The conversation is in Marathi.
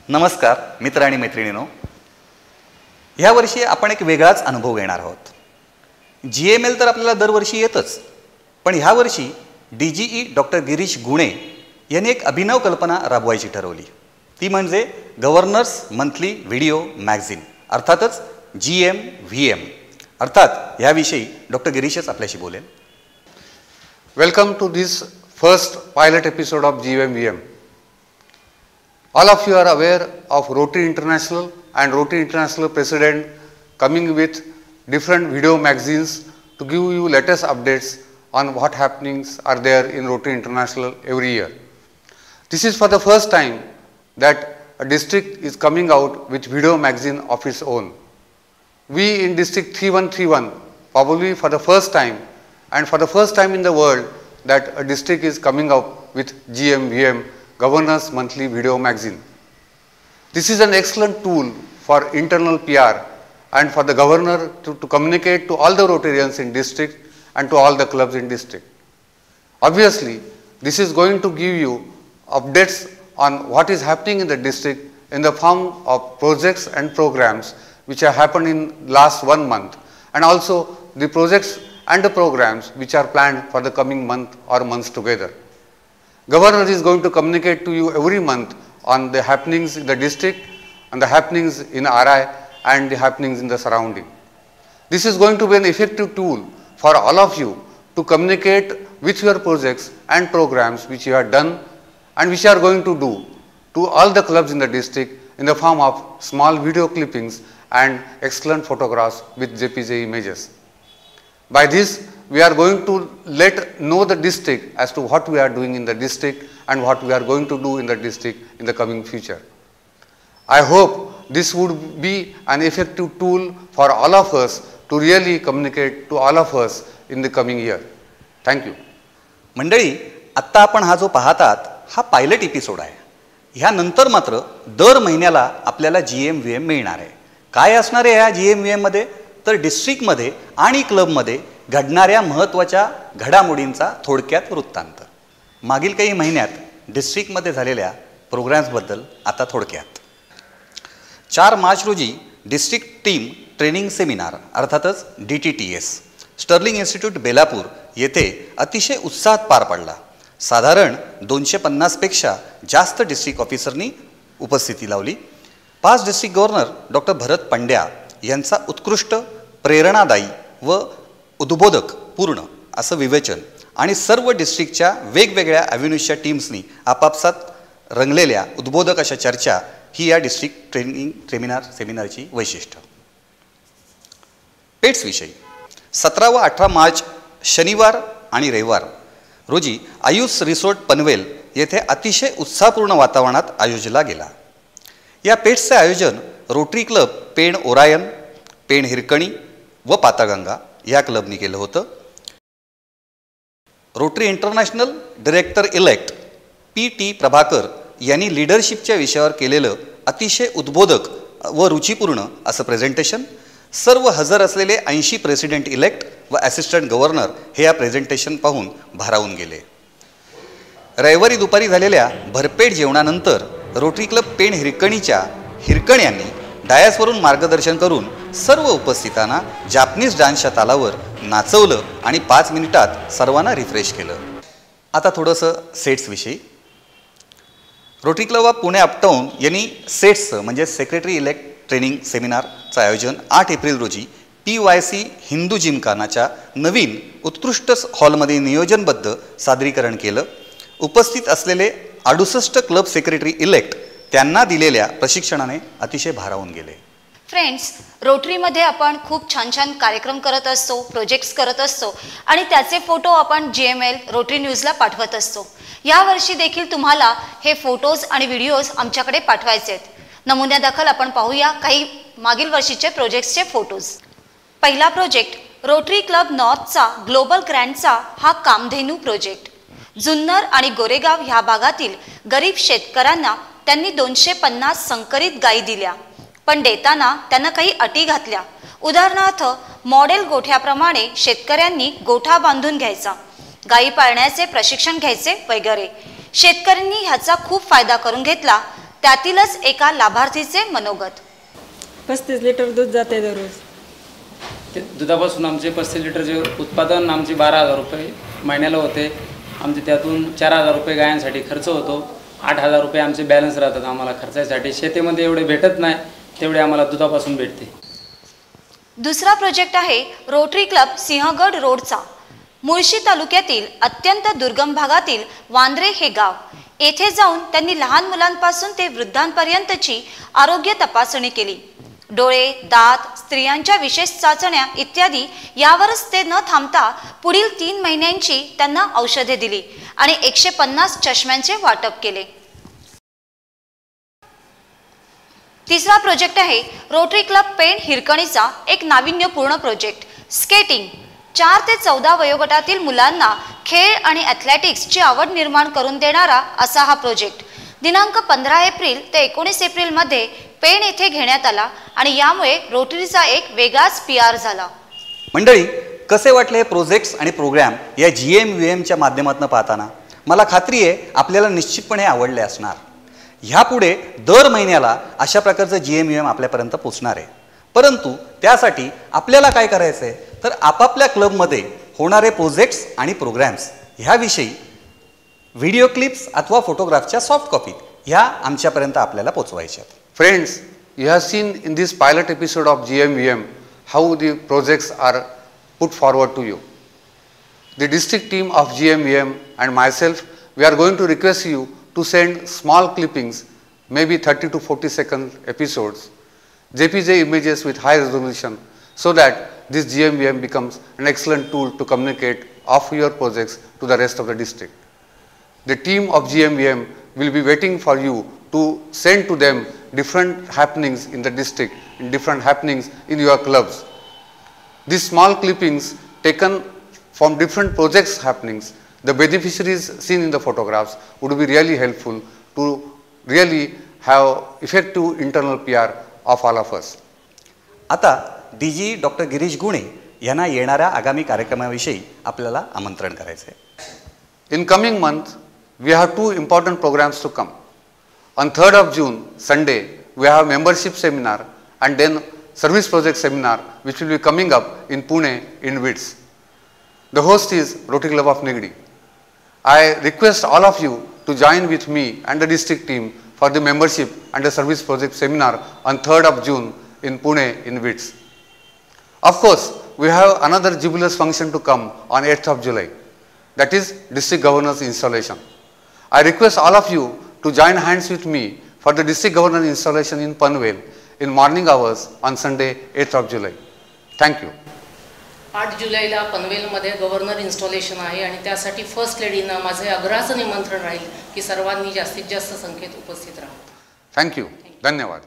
नमस्कार मित्र आणि मैत्रिणींनो, ह्या वर्षी आपण एक वेगळाच अनुभव घेणार आहोत. GML तर आपल्याला दरवर्षी येतच, पण ह्या वर्षी DGE डॉक्टर गिरीश गुणे यांनी एक अभिनव कल्पना राबवायची ठरवली. ती म्हणजे गव्हर्नर्स मंथली व्हिडिओ मॅगझिन, अर्थातच GMVM. अर्थात याविषयी डॉक्टर गिरीशच आपल्याशी बोलेल. Welcome to this first pilot episode of GMVM. All of you are aware of Rotary International and Rotary International President coming with different video magazines to give you latest updates on what happenings are there in Rotary International every year. This is for the first time that a district is coming out with video magazine of its own. We in District 3131 probably for the first time and for the first time in the world that a district is coming up with GMVM, Governors Monthly Video Magazine. This is an excellent tool for internal PR and for the governor to communicate to all the Rotarians in district and to all the clubs in district. Obviously, this is going to give you updates on what is happening in the district in the form of projects and programs which have happened in last 1 month, and also the projects and the programs which are planned for the coming month or months together. Governor is going to communicate to you every month on the happenings in the district and the happenings in RI and the happenings in the surrounding. This is going to be an effective tool for all of you to communicate with your projects and programs which you have done and which you are going to do to all the clubs in the district in the form of small video clippings and excellent photographs with JPG images. By this, we are going to let know the district as to what we are doing in the district and what we are going to do in the district in the coming future. I hope this would be an effective tool for all of us to really communicate to all of us in the coming year. Thank you. मंडळी, आत्ता आपण हा जो पाहतात हा पायलट एपिसोड आहे. ह्यानंतर मात्र दर महिन्याला आपल्याला GMVM मिळणार आहे. काय असणार आहे या GMVM मध्ये? तर डिस्ट्रिक्टमध्ये आणि क्लबमध्ये घडणाऱ्या महत्त्वाच्या घडामोडींचा थोडक्यात वृत्तांत. मागील काही महिन्यात डिस्ट्रिक्टमध्ये झालेल्या प्रोग्राम्सबद्दल आता थोडक्यात. 4 मार्च रोजी डिस्ट्रिक्ट टीम ट्रेनिंग सेमिनार अर्थातच DTTS स्टर्लिंग इन्स्टिट्यूट बेलापूर येथे अतिशय उत्साहात पार पडला. साधारण 250 पेक्षा जास्त डिस्ट्रिक्ट ऑफिसरनी उपस्थिती लावली. 5 डिस्ट्रिक्ट गव्हर्नर डॉक्टर भरत पंड्या यांचा उत्कृष्ट, प्रेरणादायी व उद्बोधक पूर्ण असं विवेचन आणि सर्व डिस्ट्रिक्टच्या वेगवेगळ्या ॲव्हेन्यूजच्या टीम्सनी आपापसात रंगलेल्या उद्बोधक अशा चर्चा ही या डिस्ट्रिक्ट ट्रेनिंग सेमिनारची वैशिष्ट्य. पेट्स विषयी 17 व 18 मार्च शनिवार आणि रविवार रोजी आयुष रिसोर्ट पनवेल येथे अतिशय उत्साहपूर्ण वातावरणात आयोजला गेला. या पेट्सचे आयोजन rotary club Pen Orion, Pen Hirkani व पाताळगंगा या क्लबनी केलं होतं. Rotary international director elect PT Prabhakar यांनी लीडरशिपच्या विषयावर केलेलं अतिशय उद्बोधक व रुचिपूर्ण असं प्रेझेंटेशन. सर्व हजर असलेले 80 प्रेसिडेंट इलेक्ट व असिस्टंट गव्हर्नर हे या प्रेझेंटेशन पाहून भारावून गेले. रविवारी दुपारी झालेल्या भरपेट जेवणानंतर रोटरी क्लब पेण हिरकणीच्या हिरकण्यांनी डायसवरून मार्गदर्शन करून सर्व उपस्थितांना जापनीज डान्सच्या तालावर नाचवलं आणि 5 मिनिटात सर्वांना रिफ्रेश केलं. आता थोडंसं सेट्सविषयी. रोटरी क्लब ऑफ पुणे अपटाऊन यांनी सेट्सचं म्हणजे सेक्रेटरी इलेक्ट ट्रेनिंग सेमिनारचं आयोजन 8 एप्रिल रोजी PYC हिंदू जिमखानाच्या नवीन उत्कृष्ट हॉलमध्ये नियोजनबद्ध सादरीकरण केलं. उपस्थित असलेले 68 क्लब सेक्रेटरी इलेक्ट त्यांना दिलेल्या प्रशिक्षणाने अतिशय भारावून गेले. फ्रेंड्स, रोटरीमध्ये आपण खूप छान छान कार्यक्रम करत असतो, प्रोजेक्ट्स करत असतो आणि त्याचे फोटो आपण GML रोटरी न्यूजला पाठवत असतो. यावर्षी देखील तुम्हाला हे फोटोज आणि व्हिडिओज आमच्याकडे पाठवायचे आहेत. नमुन्यादाखल आपण पाहूया काही मागील वर्षीचे प्रोजेक्ट्सचे फोटोज. पहिला प्रोजेक्ट रोटरी क्लब नॉर्थचा ग्लोबल ग्रँडचा हा कामधेनू प्रोजेक्ट. जुन्नर आणि गोरेगाव ह्या भागातील गरीब शेतकऱ्यांना त्यांनी 250 संकरित गायी दिल्या, पण देताना त्यांना काही अटी घातल्या. उदाहरणार्थ, मॉडेल गोठ्याप्रमाणे शेतकऱ्यांनी गोठा बांधून घ्यायचा, गायी पाळण्याचे प्रशिक्षण घ्यायचे वगैरे. शेतकऱ्यांनी ह्याचा खूप फायदा करून घेतला. त्यातीलच एका लाभार्थीचे मनोगत. 35 लिटर दूध जाते दररोज. ते दुधापासून आमचे 35 लिटरचे उत्पादन आमचे 12,000 रुपये महिन्याला होते. आमचे त्यातून 4,000 रुपये गायांसाठी खर्च होतो. 8,000 रुपये आमचे बॅलन्स राहतात आम्हाला खर्चासाठी. शेतीमध्ये एवढे भेटत नाही तेवढे आम्हाला दुधापासून भेटते. दुसरा प्रोजेक्ट आहे रोटरी क्लब सिंहगड रोडचा. मुळशी तालुक्यातील अत्यंत दुर्गम भागातील वांद्रे हे गाव. येथे जाऊन त्यांनी लहान मुलांपासून ते वृद्धांपर्यंतची आरोग्य तपासणी केली. डोळे, दात, स्त्रियांच्या विशेष चाचण्या इत्यादी यावरच ते न थांबता पुढील 3 महिन्यांची त्यांना औषधे दिली आणि 150 चष्म्यांचे वाटप केले. तिसरा प्रोजेक्ट आहे रोटरी क्लब पेण हिरकणीचा एक नाविन्यपूर्ण प्रोजेक्ट स्केटिंग. 4 ते 14 वयोगटातील मुलांना खेळ आणि ॲथलेटिक्सची आवड निर्माण करून देणारा असा हा प्रोजेक्ट दिनांक 15 एप्रिल ते 19 एप्रिलमध्ये पेण येथे घेण्यात आला आणि यामुळे रोटरीचा एक वेगळाच PR झाला. मंडळी, कसे वाटले हे प्रोजेक्ट्स आणि प्रोग्राम या GMVMच्या माध्यमातून पाहताना? मला खात्री आहे आपल्याला निश्चितपणे आवडले असणार. ह्यापुढे दर महिन्याला अशा प्रकारचं GMVM आपल्यापर्यंत पोचणार आहे. परंतु त्यासाठी आपल्याला काय करायचं आहे तर आपापल्या क्लबमध्ये होणारे प्रोजेक्ट्स आणि प्रोग्राम्स ह्याविषयी व्हिडिओ क्लिप्स अथवा फोटोग्राफच्या सॉफ्ट कॉपी ह्या आमच्यापर्यंत आपल्याला पोचवायच्या. Friends, you have seen in this pilot episode of GMVM how the projects are put forward to you. The district team of GMVM and myself, we are going to request you to send small clippings, maybe 30 to 40 second episodes, JPG images with high resolution, so that this GMVM becomes an excellent tool to communicate of your projects to the rest of the district. The team of GMVM will be waiting for you to send to them different happenings in the district, in different happenings in your clubs. These small clippings taken from different projects happenings, the beneficiaries seen in the photographs would be really helpful to really have effective internal PR of all of us. आता DG डॉक्टर गिरीश गुणे यांना येणाऱ्या आगामी कार्यक्रमाविषयी आपल्याला आमंत्रण करायचे आहे. In coming month, we have 2 important programs to come. On 3rd of June, Sunday, we have membership seminar and then service project seminar which will be coming up in Pune in WITS. The host is Rotary Club of Nigdi. I request all of you to join with me and the district team for the membership and the service project seminar on 3rd of June in Pune in WITS. Of course, we have another jubilous function to come on 8th of July, that is district governor's installation. I request all of you to join hands with me for the district governor installation in Panvel in morning hours on Sunday 8th of July. Thank you. 8 जुलैला पनवेलमध्ये गव्हर्नर इन्स्टॉलेशन आहे आणि त्यासाठी फर्स्ट लेडींना माझे आग्रहाचं निमंत्रण राहील की सर्वांनी जास्तीत जास्त संख्येत उपस्थित राहा. Thank you. धन्यवाद.